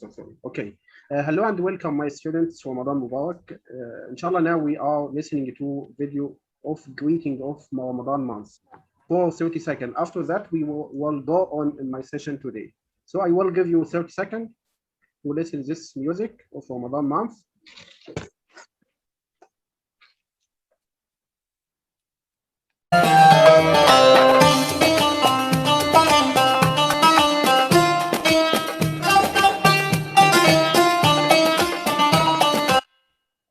so sorry. Okay. Hello and welcome, my students. Ramadan Mubarak. Inshallah, now we are listening to video of greeting of Ramadan month for 30 seconds. After that, we will go on in my session today. So I will give you 30 seconds to listen this music of Ramadan month.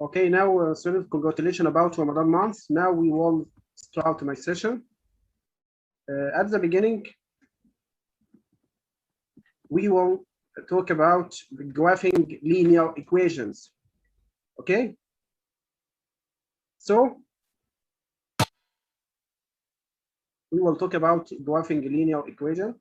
Okay, now students, congratulations about Ramadan month. Now we will start my session. At the beginning, we will talk about graphing linear equations. Okay, so we will talk about graphing linear equation.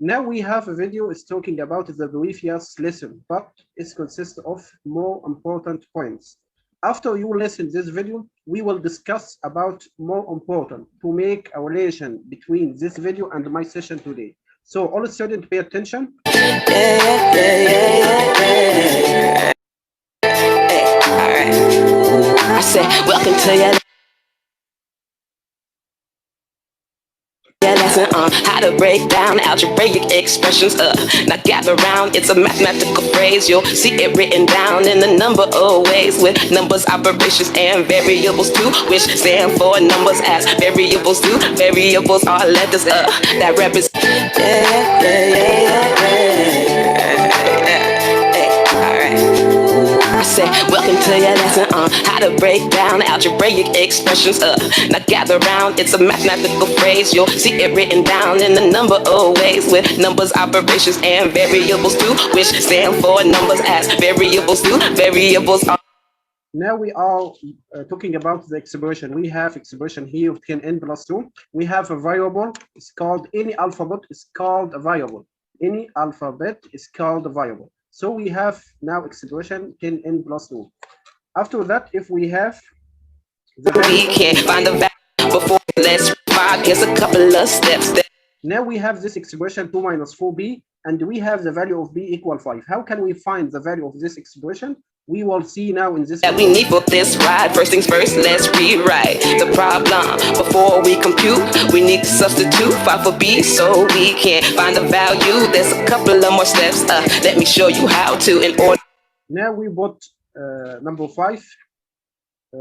Now we have a video is talking about the previous lesson, but it consists of more important points. After you listen this video, we will discuss about more important to make a relation between this video and my session today. So all students pay attention. Hey, all right. I said, welcome to your lesson on how to break down algebraic expressions. Now gather round, it's a mathematical phrase. You'll see it written down in a number of ways, with numbers, operations, and variables too, which stand for numbers as variables do. Variables are letters that represent. I said, welcome to your lesson on how to break down algebraic expressions. Now gather round, it's a mathematical phrase. You'll see it written down in a number of ways, with numbers, operations, and variables too, which stand for numbers as variables do. Variables are. Now we are talking about the expression. We have expression here of 10n plus 2. We have a variable. It's called any alphabet is called a variable. Any alphabet is called a variable. So we have now expression 10n plus 2. After that, if we have the we can't find the value before let's find just a couple of steps. Now we have this expression 2 minus 4b, and we have the value of b equal 5. How can we find the value of this expression? We will see now in this. That we need for this ride. First things first, let's rewrite the problem. Before we compute, we need to substitute 5 for b so we can find the value. There's a couple of more steps. Let me show you how to in order. Now we put number 5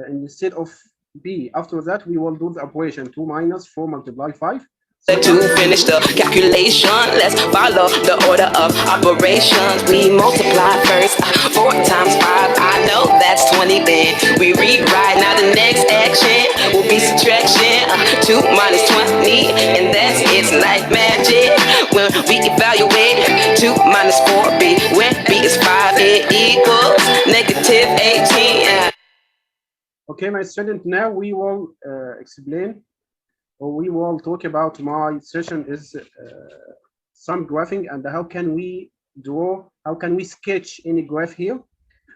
instead of b. After that, we will do the operation 2 minus 4 multiply 5. To finish the calculation, let's follow the order of operations. We multiply first, 4 times 5, I know that's 20. Then we rewrite, now the next action will be subtraction. 2 minus 20, and that's it's like magic. When we evaluate 2 minus 4b, when b is 5, it equals negative 18. Okay, my student, now we will explain. We will talk about my session is some graphing and how can we draw, how can we sketch any graph here.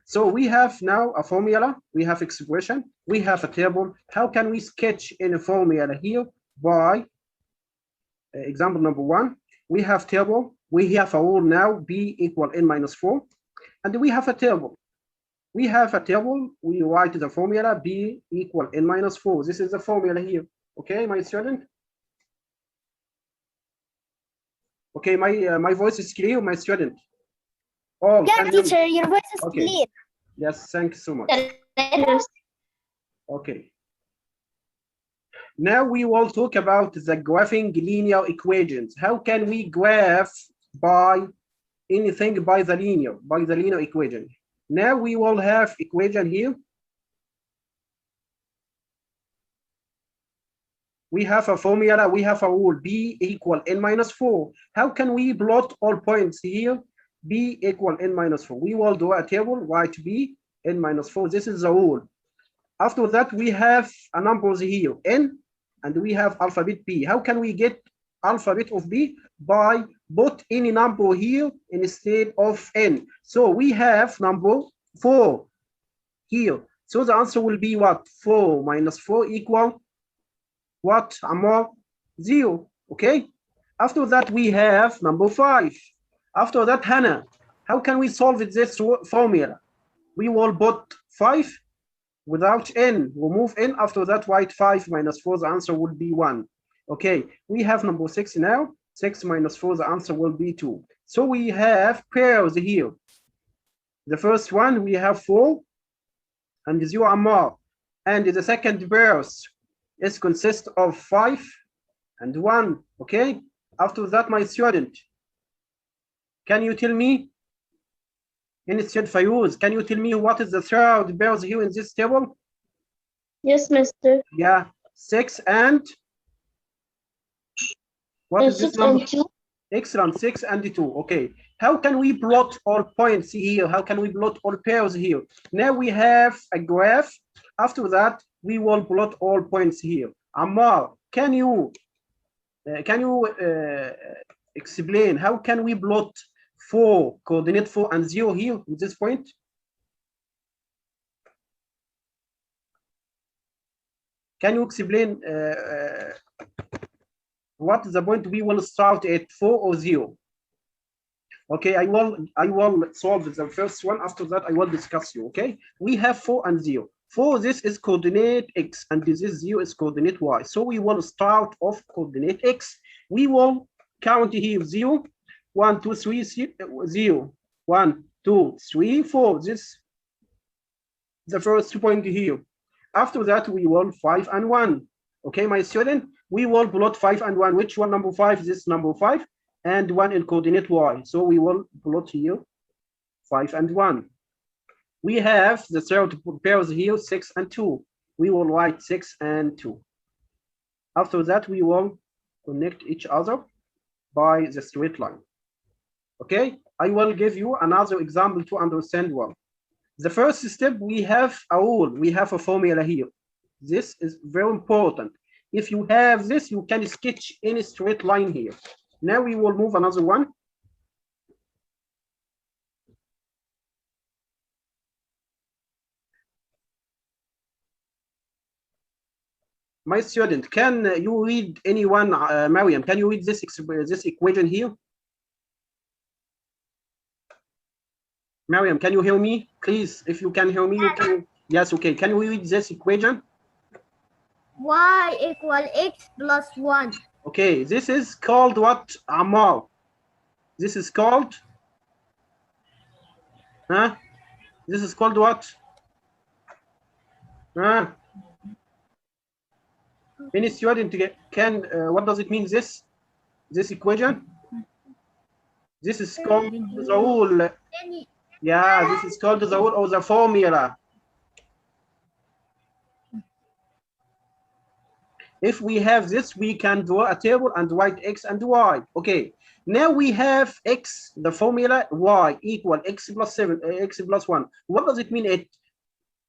So we have now a formula, we have expression, we have a table. How can we sketch any formula here? By example number 1, we have table, we have a rule now, b equal n minus 4, and we have a table. We have a table, we write the formula b equal n minus 4. This is the formula here. Okay, my student. Okay, my voice is clear, my student. Oh, yeah, teacher, your voice is okay. Clear. Yes, thanks so much. Okay. Now we will talk about the graphing linear equations. How can we graph by anything by the linear equation? Now we will have equation here. We have a formula, we have a rule, b equal n minus 4. How can we plot all points here? B equal n minus 4. We will do a table, write b, n minus 4. This is the rule. After that, we have a numbers here, n, and we have alphabet b. How can we get alphabet of b? By put any number here instead of n. So we have number 4 here. So the answer will be what? 4 minus 4 equal what? Among 0. Okay. After that, we have number 5. After that, Hannah, how can we solve this formula? We will put 5 without n, remove n. After that, write 5 minus 4, the answer will be 1. Okay, we have number 6 now. 6 minus 4, the answer will be 2. So we have pairs here. The first one, we have 4 and 0 Ammar. And the second pairs is consist of 5 and 1. Okay, after that, my student, can you tell me, instead Fayuz, can you tell me what is the third pairs here in this table? Yes, Mister. Yeah, 6 and what is this number? 2. Excellent, 6 and 2. Okay, how can we plot all points here? How can we plot all pairs here? Now we have a graph. After that, we will plot all points here. Ammar, can you explain how can we plot 4, coordinate 4 and 0 here at this point? Can you explain what is the point we will start at 4 or 0? Okay, I will solve the first one. After that, I will discuss you. Okay, we have 4 and 0. 4, this is coordinate x, and this is 0 is coordinate y. So we will start off coordinate x. We will count here 0, 1, 2, 3, 0, 1, 2, 3, 4. This the first point here. After that, we will 5 and 1. Okay, my student, we will plot 5 and 1. Which one, number 5? This number 5 and 1 in coordinate y. So we will plot here 5 and 1. We have the third pairs here, 6 and 2. We will write 6 and 2. After that, we will connect each other by the straight line. Okay, I will give you another example to understand well. The first step, we have a rule, we have a formula here. This is very important. If you have this, you can sketch any straight line here. Now we will move another one. My student, can you read anyone, Mariam, can you read this equation here? Mariam, can you hear me? Please, if you can hear me, you can. Yes, okay. Can we read this equation? Y equal x plus 1. Okay, this is called what, Ammar? This is called? Huh? This is called what? Huh? Any student can, what does it mean, this equation? This is called the rule. Yeah, this is called the rule or the formula. If we have this, we can draw a table and write x and y. Okay, now we have x, the formula, y equal x plus 7, x plus 1. What does it mean? It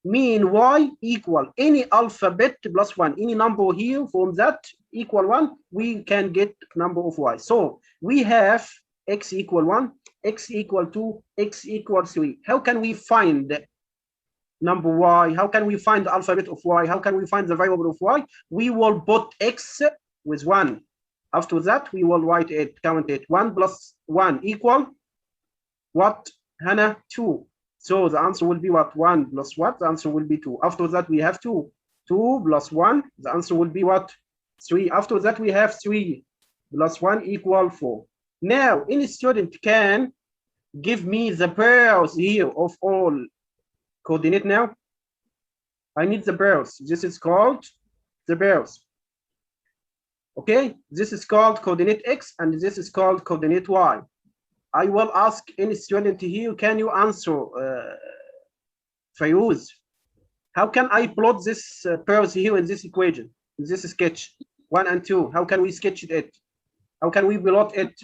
mean y equal any alphabet plus 1. Any number here from that equal 1, we can get number of y. So we have x equal 1, x equal 2, x equal 3. How can we find number y? How can we find the alphabet of y? How can we find the variable of y? We will put x with 1. After that, we will write it, count it. 1 plus 1 equal what, Hannah? 2. So the answer will be what? 1 plus what? The answer will be 2. After that, we have 2. 2 plus 1, the answer will be what? 3. After that, we have 3 plus 1 equal 4. Now, any student can give me the pairs here of all coordinate now. I need the pairs. This is called the pairs. Okay, this is called coordinate x and this is called coordinate y. I will ask any student here, can you answer, Fayuz? How can I plot this pairs here in this equation, in this sketch, 1 and 2? How can we sketch it? How can we plot it?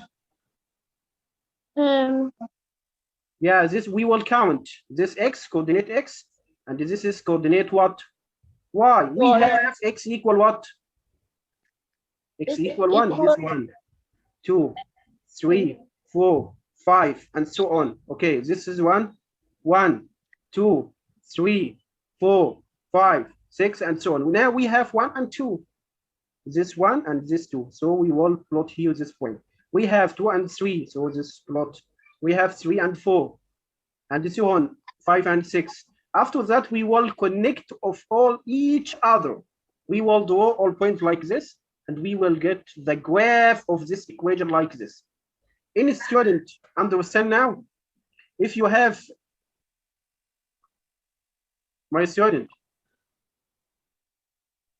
Yeah, this we will count. This x, coordinate x, and this is coordinate what? Y. We have x equal what? X equal 1. This 1, 2, 3, 4, 5, and so on. Okay, this is 1, 1, 2, 3, 4, 5, 6, and so on. Now we have 1 and 2. This 1 and this 2. So we will plot here this point. We have 2 and 3. So this plot We have 3 and 4, and so on, 5 and 6. After that, we will connect of all each other. We will draw all points like this, and we will get the graph of this equation like this. Any student understand now? If you have, my student,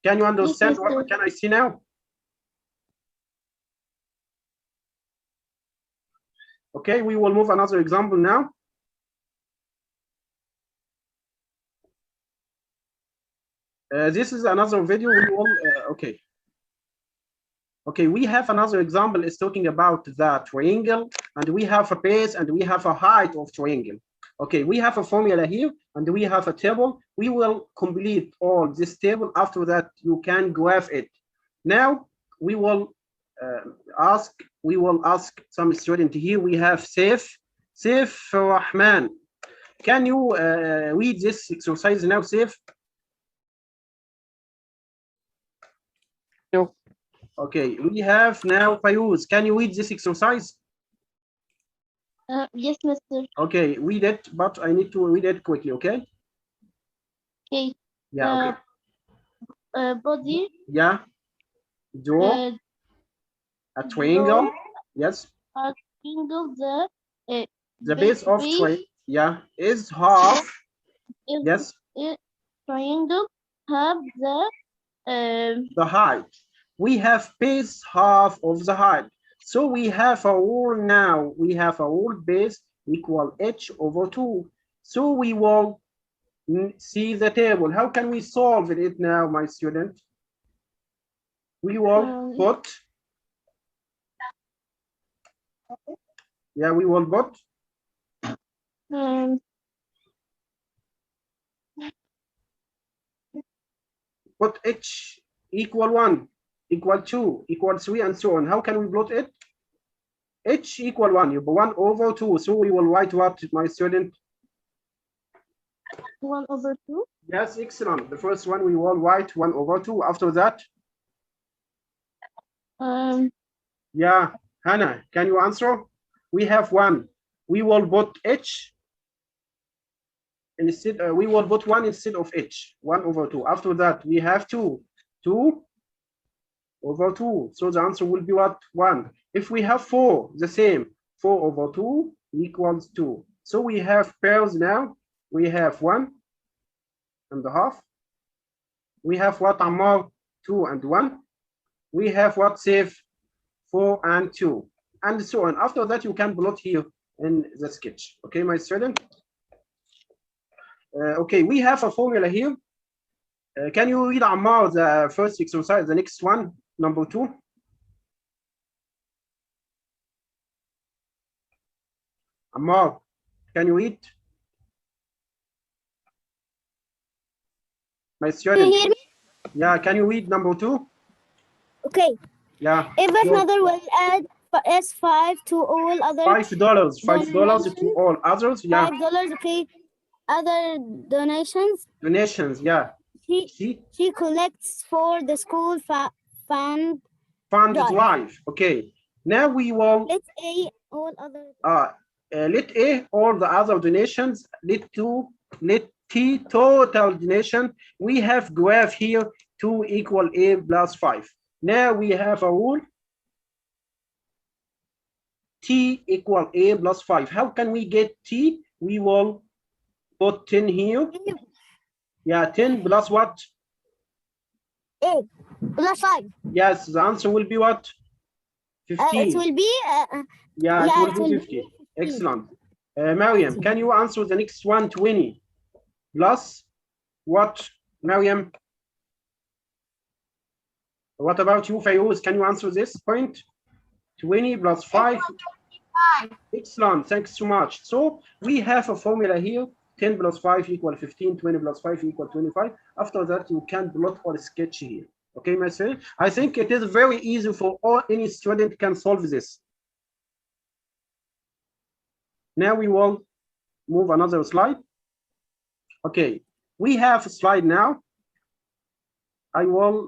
can you understand what can I see now? Okay, we will move another example now. This is another video. We will okay, we have another example is talking about the triangle, and we have a base and we have a height of triangle. Okay, we have a formula here and we have a table. We will complete all this table. After that, you can graph it. Now we will ask some student here. We have Saif Rahman. Can you read this exercise now, Saif? No. Okay, we have now Fayuz. Can you read this exercise? Yes, Mr. Okay, read it, but I need to read it quickly, okay? Okay. Yeah, okay. Body. Yeah. Draw a triangle. Yes. A triangle. The base of triangle, yeah, is half. Yes. Triangle have the height. We have base half of the height. So we have a rule now. We have a rule base equal h over 2. So we will see the table. How can we solve it now, my student? We will put, yeah, we will put h equal 1, equal 2, equal 3, and so on. How can we plot it? H equal 1, 1 over 2. So we will write what, my student? 1 over 2? Yes, excellent. The first one we will write 1 over 2. After that? Yeah, Hannah, can you answer? We have 1. We will put H instead, we will put 1 instead of H, 1 over 2. After that, we have 2. 2 over 2. So the answer will be what? 1. If we have 4, the same. 4 over 2 equals 2. So we have pairs now. We have 1.5. We have what, Ammar? 2 and 1. We have what, Saif? 4 and 2. And so on. After that, you can plot here in the sketch. Okay, my student? Okay, we have a formula here. Can you read, Ammar, the first exercise, the next one, number 2? Ammar, can you read? My student. Can you hear me? Yeah, can you read number 2? Okay. Yeah. If a mother will add S5 to all other $5 to all others. Yeah. $5, okay. Other donations. Donations, yeah. She collects for the school fund drive. Okay. Now we will let A all other let A all the other donations, let T total donation. We have graph here 2 equal A plus 5. Now we have a rule T equal A plus 5. How can we get T? We will put 10 here. Yeah, 10 plus what? A plus 5. Yes, the answer will be what? 15. It will be yeah, it will be 50. Excellent. Mariam, can you answer the next one? 20 plus what, Mariam? What about you, Fayuz? Can you answer this point? 20 plus 5. Excellent. Thanks so much. So we have a formula here. 10 plus 5 equal 15. 20 plus 5 equal 25. After that, you can plot or sketch here. Okay, my student? I think it is very easy for any student can solve this. Now we will move another slide. Okay, we have a slide now. I will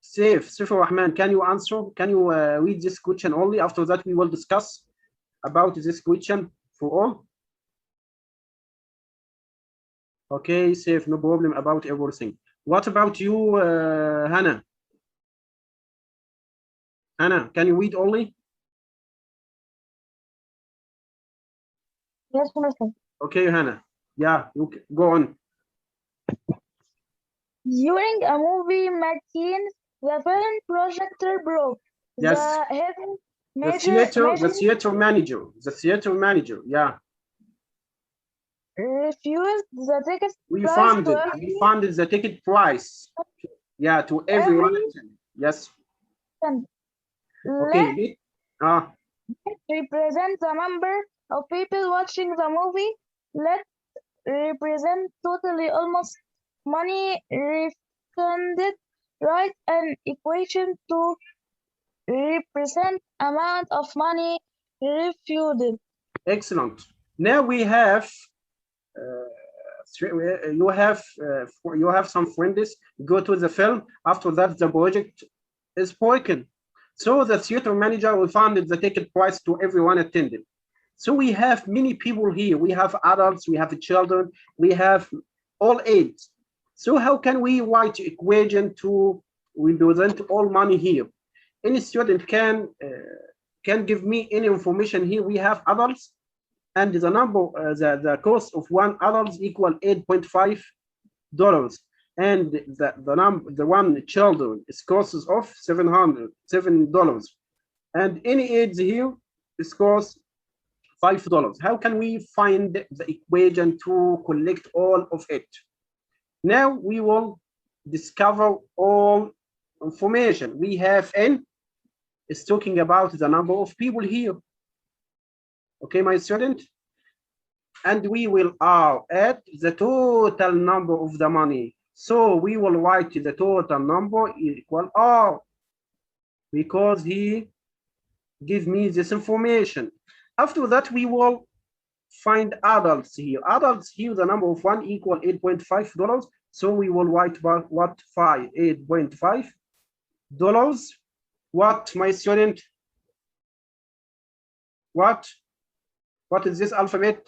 Saif Rahman, can you answer? Can you read this question only? After that, we will discuss about this question for all? Okay, safe, no problem about everything. What about you, Hannah? Hannah, can you read only? Yes, Master. Okay, Hannah. Yeah, you go on. During a movie matinee, the film projector broke. Yes. The heavy The theater manager, yeah. refused the ticket We price to funded the ticket price. Yeah, to everyone. Yes. Okay. Represent the number of people watching the movie. Let's represent totally almost money refunded. Write an equation to represent amount of money refunded. Excellent. Now we have you have some friends go to the film. After that, the project is broken. So the theater manager refunded the ticket price to everyone attended. So we have many people here. We have adults, we have children, we have all ages. So how can we write equation to represent all money here? Any student can give me any information here. We have adults, and the number, the cost of one adult equal $8.5, and the one children is costs of $7, and any age here is cost $5. How can we find the equation to collect all of it? Now we will discover all information. We have N is talking about the number of people here. Okay, my student, and we will add the total number of the money. So we will write the total number equal R, because he gives me this information. After that, we will find adults here. Adults here, the number of one equal $8.5. So we will write about what $8.5. What, my student? What is this alphabet?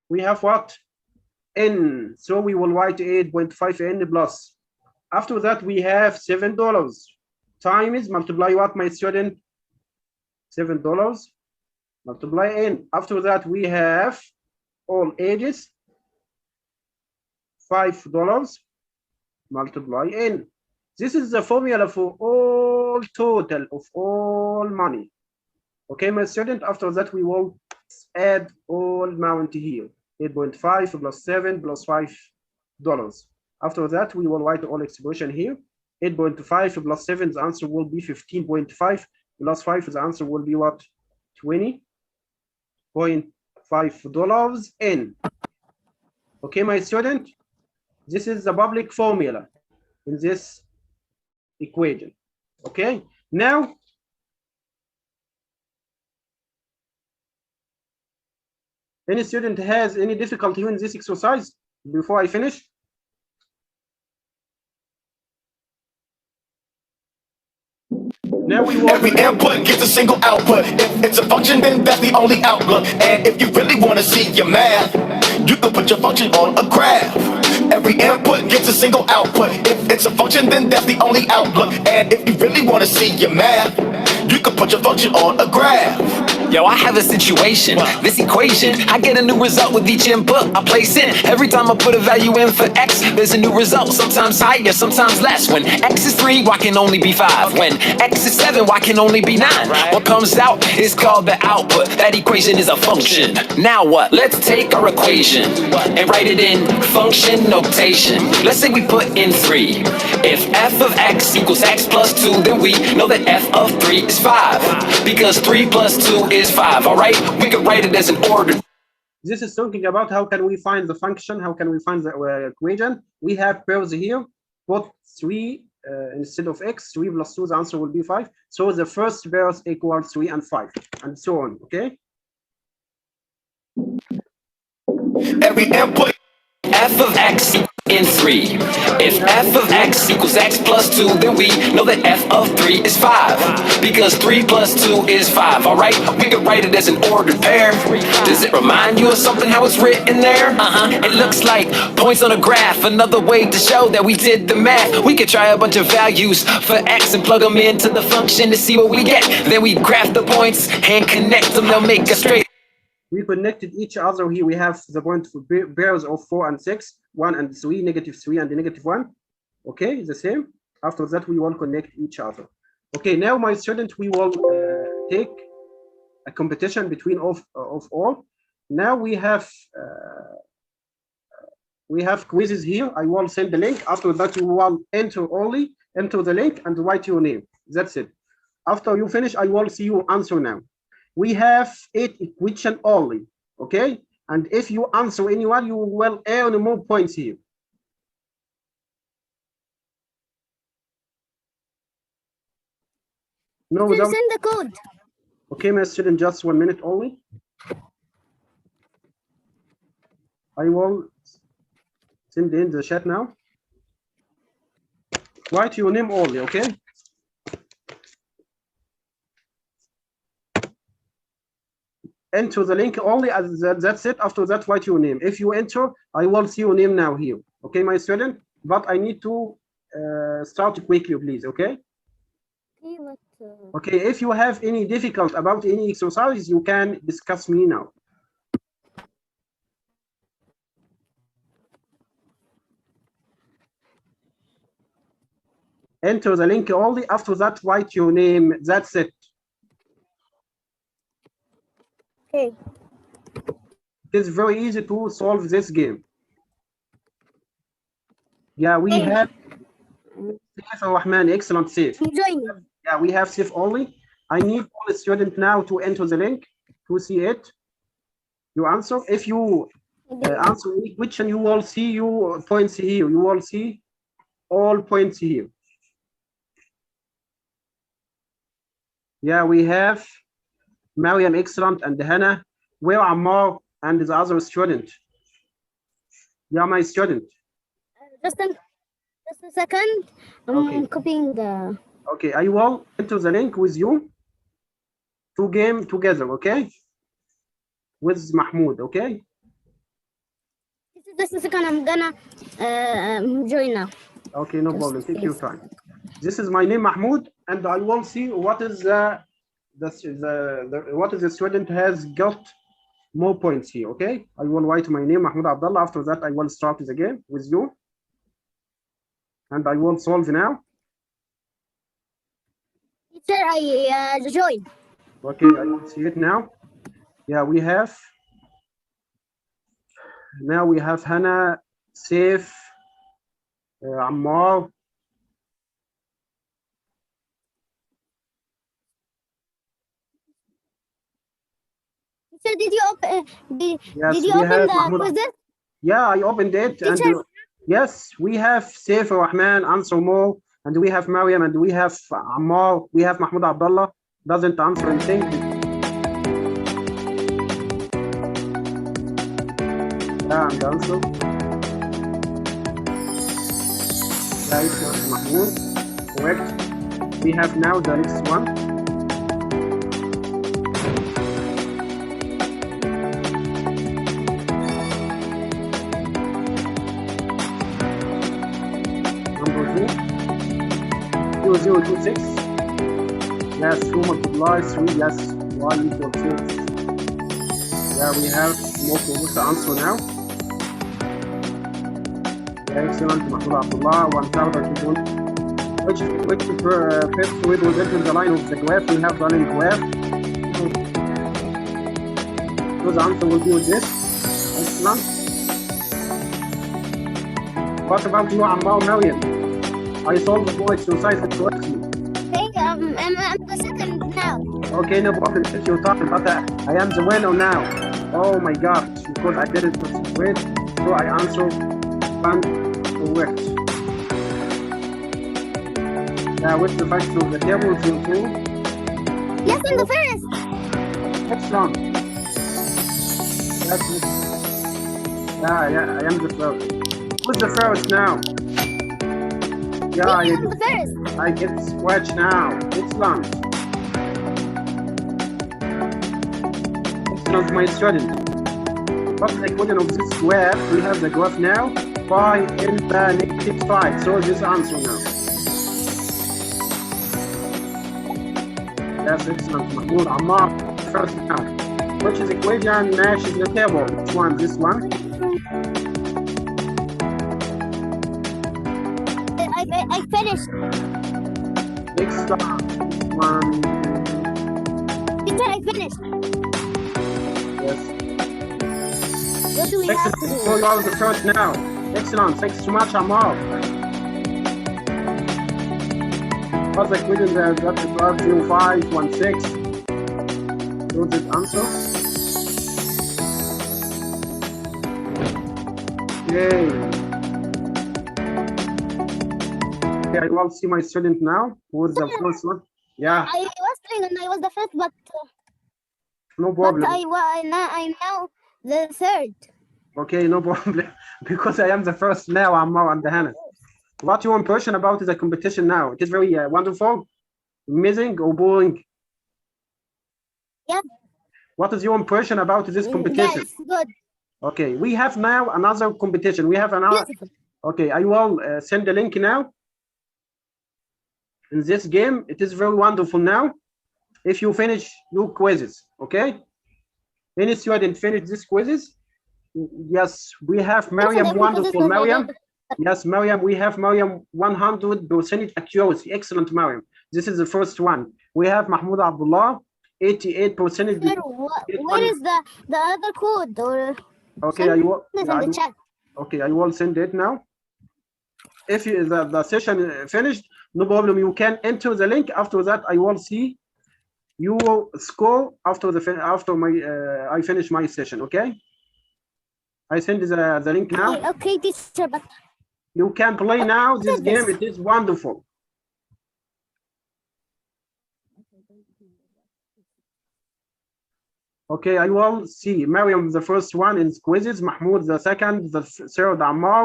We have what? N. So we will write 8.5 N plus. After that, we have $7 times multiply what, my student? $7 multiply N. After that, we have all ages, $5 multiply N. This is the formula for all total of all money. Okay, my student, after that, we will add all amount here, 8.5 plus 7 plus $5. After that, we will write all expression here. 8.5 plus 7, the answer will be 15.5 plus 5, the answer will be what? $20.5 N. Okay, my student, this is the public formula in this equation. Okay, now any student has any difficulty in this exercise before I finish? Now we will every input gets a single output. If it's a function, then that's the only outlook. And if you really want to see your math, you can put your function on a graph. Every input gets a single output. If it's a function, then that's the only outlook. And if you really want to see your math, you can put your function on a graph. Yo, I have a situation, this equation, I get a new result with each input I place in. Every time I put a value in for X, there's a new result, sometimes higher, sometimes less. When X is 3, Y can only be 5. When X is 7, Y can only be 9. What comes out is called the output. That equation is a function. Now what? Let's take our equation and write it in function notation. Let's say we put in 3. If f of x equals x plus 2, then we know that f of 3 is 5. Because 3 plus 2 is 5, all right? We can write it as an order. This is talking about how can we find the function, how can we find the equation. We have pairs here, put 3 instead of x, 3 plus 2, the answer will be 5. So the first pairs equals 3 and 5, and so on, okay? Every input f of x in 3. If f of x equals x plus 2, then we know that f of 3 is 5. Because 3 plus 2 is 5, alright? We can write it as an ordered pair. Does it remind you of something, how it's written there? It looks like points on a graph, another way to show that we did the math. We could try a bunch of values for x and plug them into the function to see what we get. Then we graph the points and connect them, they'll make a straight. We connected each other here. We have the point for pairs of 4 and 6, 1 and 3, -3 and -1. Okay, the same. After that, we will connect each other. Okay, now my student, we will take a competition between of all. Now we have quizzes here. I will send the link. After that, you will enter the link and write your name. That's it. After you finish, I will see you answer now. We have 8 questions only, okay? And if you answer anyone, you will earn more points here. No, Send the code. Okay, my student, just 1 minute only. I will send in the chat now. Write your name only, okay? Enter the link only, that's it. After that, write your name. If you enter, I will see your name now here. Okay, my student? But I need to start quickly, please, okay? Okay, if you have any difficult about any exercise, you can discuss me now. Enter the link only. After that, write your name. That's it. Okay. It's very easy to solve this game. Yeah, we have Saif Rahman, excellent Saif. Join. Yeah, we have Saif only. I need all the student now to enter the link to see it. You answer. If you answer any question, you will see your points here. You will see all points here. Yeah, we have Mariam, excellent, and Hannah. Where are Ammar and the other student? Yeah, my student. Just a second. I'm copying the. Okay, I will enter the link with you to game together, okay? With Mahmoud, okay? Just a second. I'm gonna join now. Okay, no problem. Take your time. This is my name, Mahmoud, and I will see what is what is the student has got more points here. Okay, I will write my name, Mahmoud Abdullah. After that, I will start the game with you, and I will solve now. Teacher, I join. Okay, I will see it now. Yeah, we have Hannah, Saif, Ammar. Teacher, did you open? Yes, did you we open have the Mahmoud. quizzes? Yeah, I opened it. Teacher. And yes, we have Saif Rahman, answer more, and we have Mariam, and we have Ammar, we have Mahmoud Abdullah, doesn't answer anything. Yeah, and the answer. Yeah, it's Mahmoud, correct. We have now the next one. Number 2, 0026. Yes, 2 multiply 3, yes, y equals 6. Yeah, we have more to answer now. Yeah, excellent, Mahmoud Abdullah, 1000. Which fifth word was written in the line of the graph? We have running graph. So the answer will be with this. Excellent. What about you, Ammar Mariam? I solved the whole exercise correctly. Okay, I'm the second now. Okay, no problem. Take your time, but I am the winner now. Oh my God, because I didn't concentrate, so I answered one correct. Now, with the facts of the table, 2. Yes, I'm the first. Excellent. That's it. Yeah, I am the first. Who's the first now? Yeah, Me, I'm the first. I get scratch now. Excellent. Excellent, my student. What's the equation of this graph? We have the graph now. Pi in the -5. So this answer now. That's excellent. Mahmoud Ammar, first now. Which is equation matches the table? Which one? This one? I finished. Excellent. One. Teacher, I finished. Yes. What do we have to Excellent. So do? you are the first now. Excellent. Thanks so much, Ammar. What's the equation there? That's 120516. So this answer. Okay. Okay, I will see my student now. Who's the first one? Yeah, I was three and I was the first, but no problem. I'm now the third. Okay, no problem. Because I am the first now, Ammar and Hannah. What's your impression about the competition now? It is very wonderful, amazing, or boring? Yeah. What is your impression about this competition? Yes, good. Okay, we have now another competition. We have another. Beautiful. Okay, I will send the link now. In this game, it is very wonderful now. If you finish your quizzes, okay? Any student finish these quizzes? Yes, we have Mariam, wonderful Mariam. Yes, Mariam, we have Mariam 100% accuracy. Excellent, Mariam. This is the first one. We have Mahmoud Abdullah, 88%. Sir, what is the other code? Or Okay, I will. this in the chat. Okay, I will send it now. If you, the session finished, no problem. You can enter the link. After that, I will see your score after my I finish my session. Okay. I send the link now. Okay, teacher, but You can play now this Yes. game. It is wonderful. Okay, I will see Mariam the first one in quizzes, Mahmoud the second, the third Ammar,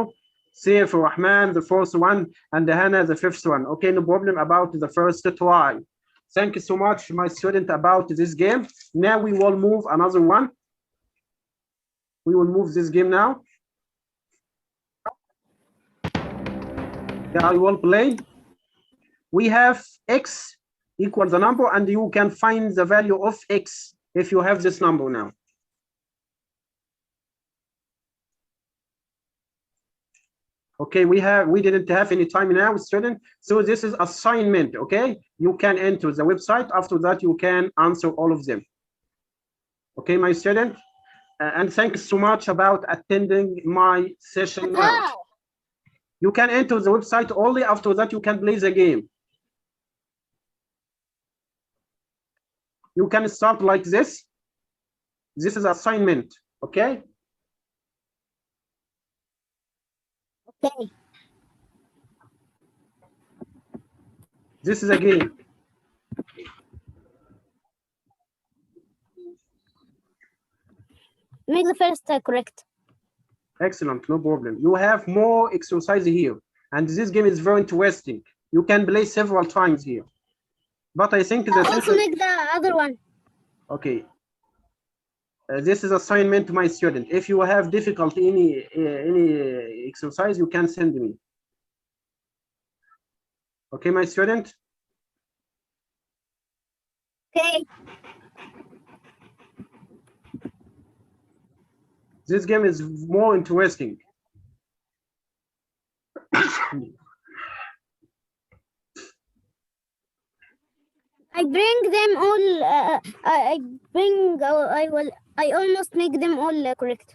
Saif Rahman the fourth one, and Hannah the fifth one. Okay, no problem about the first try. Thank you so much, my student, about this game. Now we will move another one. We will move this game now. Yeah, I will play. We have x equals the number, and you can find the value of x if you have this number now. Okay, we didn't have any time now, student. So this is assignment. Okay, you can enter the website. After that, you can answer all of them. Okay, my student, and thanks so much about attending my session now. how? You can enter the website only. After that, you can play the game. You can start like this. This is assignment, okay? Okay. This is a game. Make the first correct. Excellent, no problem. You have more exercise here. And this game is very interesting. You can play several times here. But I think that Also make the other one. okay. This is assignment to my student. If you have difficulty any exercise, you can send me. Okay, my student. Okay. This game is more interesting. I bring them all. I almost make them all correct.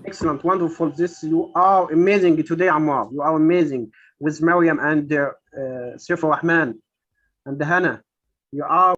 Excellent, wonderful. You are amazing today, Ammar. You are amazing with Mariam and Saif Rahman and Hannah. You are